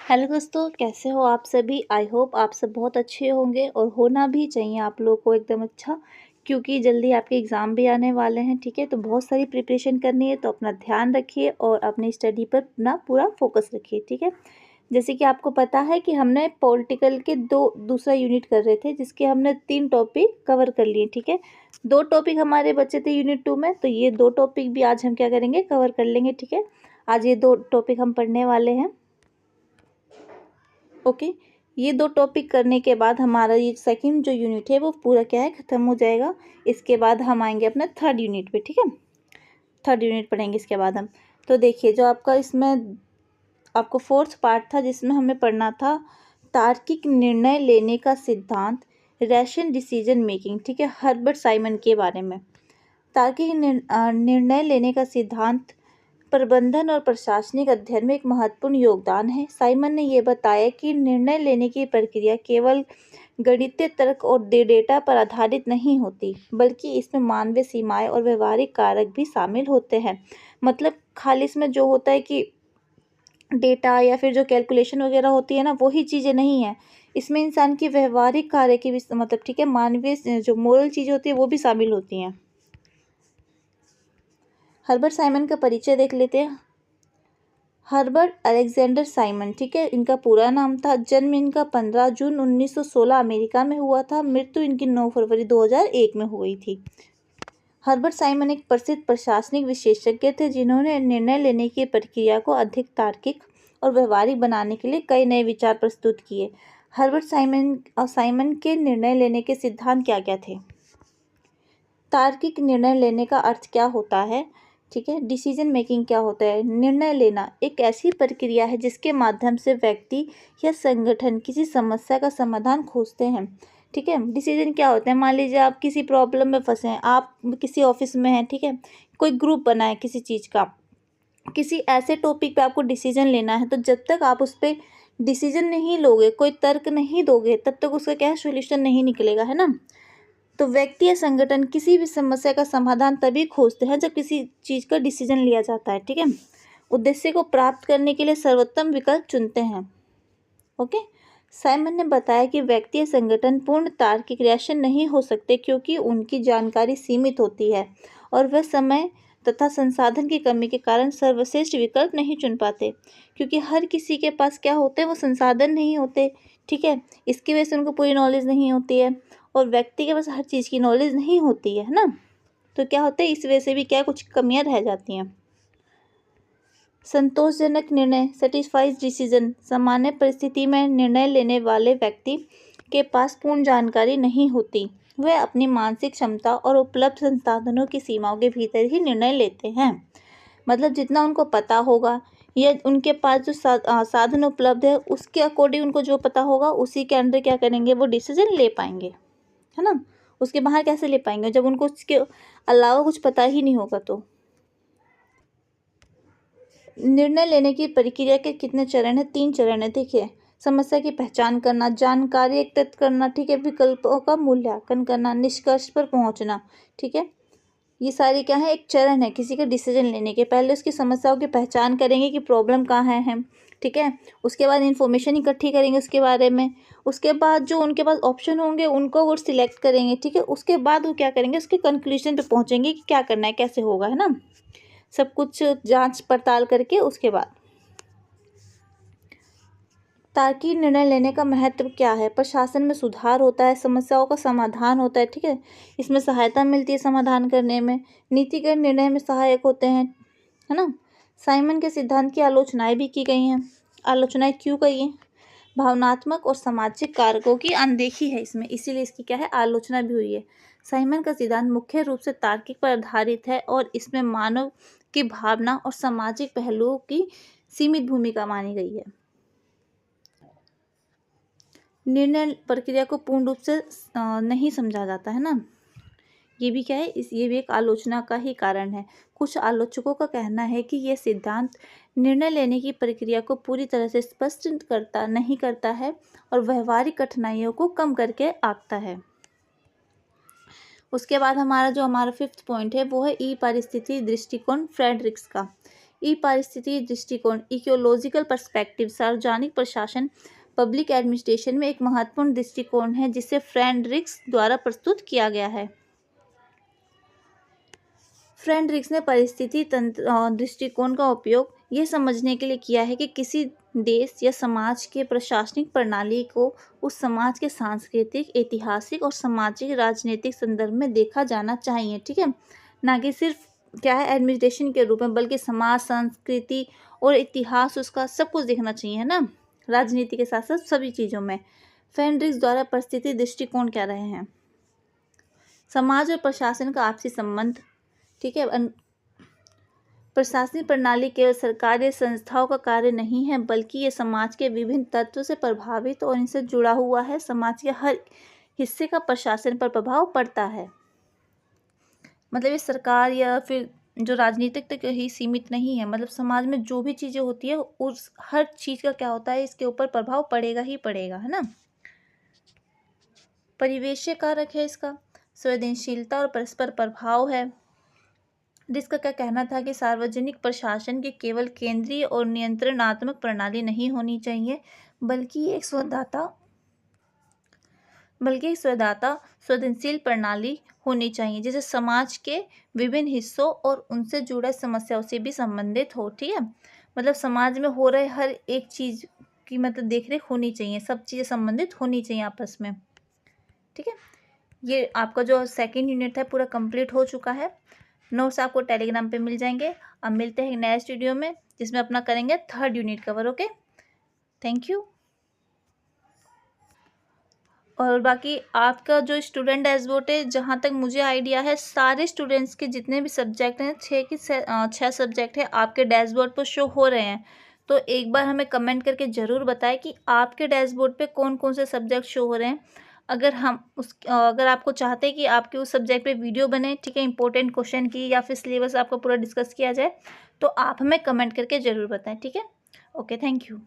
Hello दोस्तों, कैसे हो आप सभी। आई होप आप सब बहुत अच्छे होंगे और होना भी चाहिए आप लोगों को एकदम अच्छा, क्योंकि जल्दी आपके एग्ज़ाम भी आने वाले हैं। ठीक है, तो बहुत सारी प्रिपरेशन करनी है, तो अपना ध्यान रखिए और अपनी स्टडी पर अपना पूरा फोकस रखिए। ठीक है, जैसे कि आपको पता है कि हमने पॉलिटिकल के दूसरा यूनिट कर रहे थे, जिसके हमने 3 टॉपिक कवर कर लिए। ठीक है, 2 टॉपिक हमारे बचे थे यूनिट 2 में, तो ये 2 टॉपिक भी आज हम क्या करेंगे, कवर कर लेंगे। ठीक है, आज ये 2 टॉपिक हम पढ़ने वाले हैं। ओके, ये 2 टॉपिक करने के बाद हमारा ये सेकंड जो यूनिट है वो पूरा क्या है, ख़त्म हो जाएगा। इसके बाद हम आएंगे अपने थर्ड यूनिट पे। ठीक है, थर्ड यूनिट पढ़ेंगे इसके बाद हम। तो देखिए, जो आपका इसमें आपको फोर्थ पार्ट था, जिसमें हमें पढ़ना था तार्किक निर्णय लेने का सिद्धांत, रैशनल डिसीजन मेकिंग। ठीक है, हर्बर्ट साइमन के बारे में। तार्किक निर्णय लेने का सिद्धांत प्रबंधन और प्रशासनिक अध्ययन में एक महत्वपूर्ण योगदान है। साइमन ने यह बताया कि निर्णय लेने की प्रक्रिया केवल गणितीय तर्क और डेटा पर आधारित नहीं होती, बल्कि इसमें मानवीय सीमाएं और व्यवहारिक कारक भी शामिल होते हैं। मतलब खाली इसमें जो होता है कि डेटा या फिर जो कैलकुलेशन वगैरह होती है ना, वही चीज़ें नहीं है। इसमें इंसान की व्यवहारिक कार्य की भी मतलब ठीक है, मानवीय जो मोरल चीज़ें होती है वो भी शामिल होती हैं। हर्बर्ट साइमन का परिचय देख लेते हैं। हर्बर्ट अलेक्जेंडर साइमन, ठीक है, इनका पूरा नाम था। जन्म इनका 15 जून 1916 अमेरिका में हुआ था। मृत्यु इनकी 9 फरवरी 2001 में हुई थी। हर्बर्ट साइमन एक प्रसिद्ध प्रशासनिक विशेषज्ञ थे, जिन्होंने निर्णय लेने की प्रक्रिया को अधिक तार्किक और व्यवहारिक बनाने के लिए कई नए विचार प्रस्तुत किए। हर्बर्ट साइमन के निर्णय लेने के सिद्धांत क्या क्या थे। तार्किक निर्णय लेने का अर्थ क्या होता है। ठीक है, डिसीजन मेकिंग क्या होता है। निर्णय लेना एक ऐसी प्रक्रिया है जिसके माध्यम से व्यक्ति या संगठन किसी समस्या का समाधान खोजते हैं। ठीक है, डिसीजन क्या होता है। मान लीजिए आप किसी प्रॉब्लम में फंसे हैं, आप किसी ऑफिस में हैं। ठीक है, कोई ग्रुप बना है किसी चीज़ का, किसी ऐसे टॉपिक पे आपको डिसीजन लेना है, तो जब तक आप उस पर डिसीजन नहीं लोगे, कोई तर्क नहीं दोगे, तब तक उसका क्या है, सोल्यूशन नहीं निकलेगा, है ना। तो व्यक्ति या संगठन किसी भी समस्या का समाधान तभी खोजते हैं जब किसी चीज़ का डिसीजन लिया जाता है। ठीक है, उद्देश्य को प्राप्त करने के लिए सर्वोत्तम विकल्प चुनते हैं। ओके, साइमन ने बताया कि व्यक्ति या संगठन पूर्ण तार्किक क्रियाशील नहीं हो सकते, क्योंकि उनकी जानकारी सीमित होती है और वह समय तथा संसाधन की कमी के कारण सर्वश्रेष्ठ विकल्प नहीं चुन पाते, क्योंकि हर किसी के पास क्या होते हैं, वो संसाधन नहीं होते। ठीक है, इसकी वजह से उनको पूरी नॉलेज नहीं होती है, और व्यक्ति के पास हर चीज़ की नॉलेज नहीं होती है ना। तो क्या होता है, इस वजह से भी क्या कुछ कमियां रह जाती हैं। संतोषजनक निर्णय, सेटिस्फाइज डिसीजन। सामान्य परिस्थिति में निर्णय लेने वाले व्यक्ति के पास पूर्ण जानकारी नहीं होती। वह अपनी मानसिक क्षमता और उपलब्ध संसाधनों की सीमाओं के भीतर ही निर्णय लेते हैं। मतलब जितना उनको पता होगा या उनके पास जो साधन उपलब्ध है, उसके अकॉर्डिंग उनको जो पता होगा उसी के अंदर क्या करेंगे, वो डिसीजन ले पाएंगे, है ना। उसके बाहर कैसे ले पाएंगे जब उनको उसके अलावा कुछ पता ही नहीं होगा। तो निर्णय लेने की प्रक्रिया के कितने चरण है, 3 चरण है। देखिए, समस्या की पहचान करना, जानकारी एकत्रित करना, ठीक है, विकल्पों का मूल्यांकन करना, निष्कर्ष पर पहुंचना। ठीक है, ये सारी क्या है, एक चरण है किसी का डिसीजन लेने के। पहले उसकी समस्याओं की पहचान करेंगे कि प्रॉब्लम कहाँ है। ठीक है, उसके बाद इन्फॉर्मेशन इकट्ठी करेंगे उसके बारे में। उसके बाद जो उनके पास ऑप्शन होंगे उनको वो सिलेक्ट करेंगे। ठीक है, उसके बाद वो क्या करेंगे, उसके कंक्लूजन पे पहुंचेंगे कि क्या करना है, कैसे होगा, है ना। सब कुछ जांच पड़ताल करके उसके बाद तार्किक निर्णय लेने का महत्व क्या है। प्रशासन में सुधार होता है, समस्याओं का समाधान होता है। ठीक है, इसमें सहायता मिलती है समाधान करने में, नीतिगत निर्णय में सहायक होते हैं, है ना। साइमन के सिद्धांत की आलोचनाएं भी की गई हैं। आलोचनाएं क्यों की हैं, भावनात्मक और सामाजिक कारकों की अनदेखी है इसमें, इसीलिए इसकी क्या है, आलोचना भी हुई है। साइमन का सिद्धांत मुख्य रूप से तार्किक पर आधारित है और इसमें मानव की भावना और सामाजिक पहलुओं की सीमित भूमिका मानी गई है। निर्णय प्रक्रिया को पूर्ण रूप से नहीं समझा जाता है ना, ये भी क्या है, ये भी एक आलोचना का ही कारण है। कुछ आलोचकों का कहना है कि यह सिद्धांत निर्णय लेने की प्रक्रिया को पूरी तरह से स्पष्ट नहीं करता है और व्यवहारिक कठिनाइयों को कम करके आंकता है। उसके बाद हमारा 5th पॉइंट है वो है ई पारिस्थितिकी दृष्टिकोण फ्रेडरिक्स का। ई पारिस्थितिकी दृष्टिकोण इकोलॉजिकल पर्सपेक्टिव सार्वजनिक प्रशासन पब्लिक एडमिनिस्ट्रेशन में एक महत्वपूर्ण दृष्टिकोण है जिसे फ्रेडरिक्स द्वारा प्रस्तुत किया गया है। फ्रेडरिक्स ने परिस्थिति तंत्र दृष्टिकोण का उपयोग यह समझने के लिए किया है कि किसी देश या समाज के प्रशासनिक प्रणाली को उस समाज के सांस्कृतिक, ऐतिहासिक और सामाजिक राजनीतिक संदर्भ में देखा जाना चाहिए, ठीक है, ना कि सिर्फ क्या है एडमिनिस्ट्रेशन के रूप में, बल्कि समाज, संस्कृति और इतिहास उसका सब कुछ देखना चाहिए, है ना, राजनीति के साथ साथ सभी चीज़ों में। फ्रेडरिक्स द्वारा परिस्थिति दृष्टिकोण क्या रहे हैं? समाज और प्रशासन का आपसी संबंध, ठीक है। प्रशासनिक प्रणाली केवल सरकार या संस्थाओं का कार्य नहीं है, बल्कि ये समाज के विभिन्न तत्वों से प्रभावित और इनसे जुड़ा हुआ है। समाज के हर हिस्से का प्रशासन पर प्रभाव पड़ता है। मतलब ये सरकार या फिर जो राजनीतिक तक ही सीमित नहीं है, मतलब समाज में जो भी चीज़ें होती है उस हर चीज़ का क्या होता है, इसके ऊपर प्रभाव पड़ेगा ही पड़ेगा, है ना। परिवेशीय कारक है इसका, संवेदनशीलता और परस्पर प्रभाव है, जिसका क्या कहना था कि सार्वजनिक प्रशासन की केवल केंद्रीय और नियंत्रणात्मक प्रणाली नहीं होनी चाहिए, बल्कि एक स्वदाता संवेदनशील प्रणाली होनी चाहिए, जिसे समाज के विभिन्न हिस्सों और उनसे जुड़े समस्याओं से भी संबंधित हो, ठीक है। मतलब समाज में हो रहे हर एक चीज़ की मतलब देखरेख होनी चाहिए, सब चीज़ें संबंधित होनी चाहिए आपस में, ठीक है। ये आपका जो सेकंड यूनिट है पूरा कंप्लीट हो चुका है। नोट्स आपको टेलीग्राम पे मिल जाएंगे। अब मिलते हैं नए वीडियो में जिसमें अपना करेंगे third unit cover. Okay, thank you. और बाकी आपका जो स्टूडेंट डैशबोर्ड है, जहाँ तक मुझे आइडिया है सारे स्टूडेंट्स के जितने भी सब्जेक्ट हैं 6 सब्जेक्ट है आपके डैशबोर्ड पर शो हो रहे हैं। तो एक बार हमें कमेंट करके ज़रूर बताएं कि आपके डैशबोर्ड पे कौन कौन से सब्जेक्ट शो हो रहे हैं। अगर आपको चाहते हैं कि आपके उस सब्जेक्ट पे वीडियो बने, ठीक है, इंपॉर्टेंट क्वेश्चन की या फिर सिलेबस आपका पूरा डिस्कस किया जाए, तो आप हमें कमेंट करके ज़रूर बताएं, ठीक है। Okay, thank you.